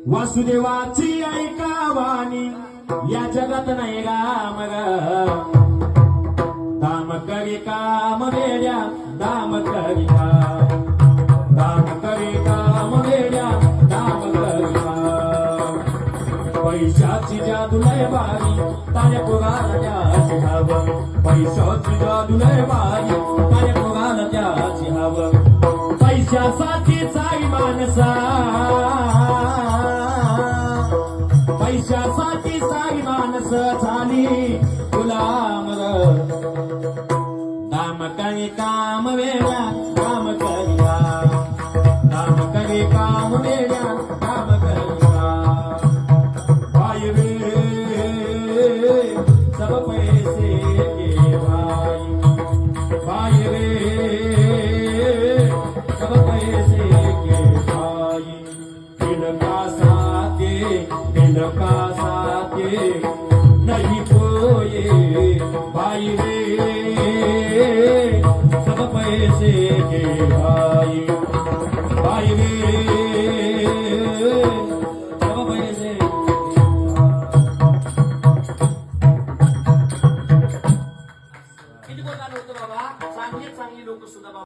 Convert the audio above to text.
वासुदेवाची ऐका वाणी या जगात नाही राम दाम करी काम वेड्या दाम करी काम दाम करी काम वेड्या दाम करी काम पैशाची जादू लय बारी ताऱ्या पोराला त्याची हवं पैशाची जादू लय बारी ताऱ्या पोराला त्याची हवं पैशासाठी चाई माणसा पैशासाठी सारी माणस झाली गुलाम दाम करी काम वेड्या काम करी दाम करी काम वेड्या काम करी भाई रे सब पैसे के भाई भाई रे सब पैसे के भाई दिल का साथे नहीं कोई भाई रे सब पैसे के भाई भाई रे सब पैसे किती बोलणार होतं बाबा चांगली लोक सुद्धा बाबा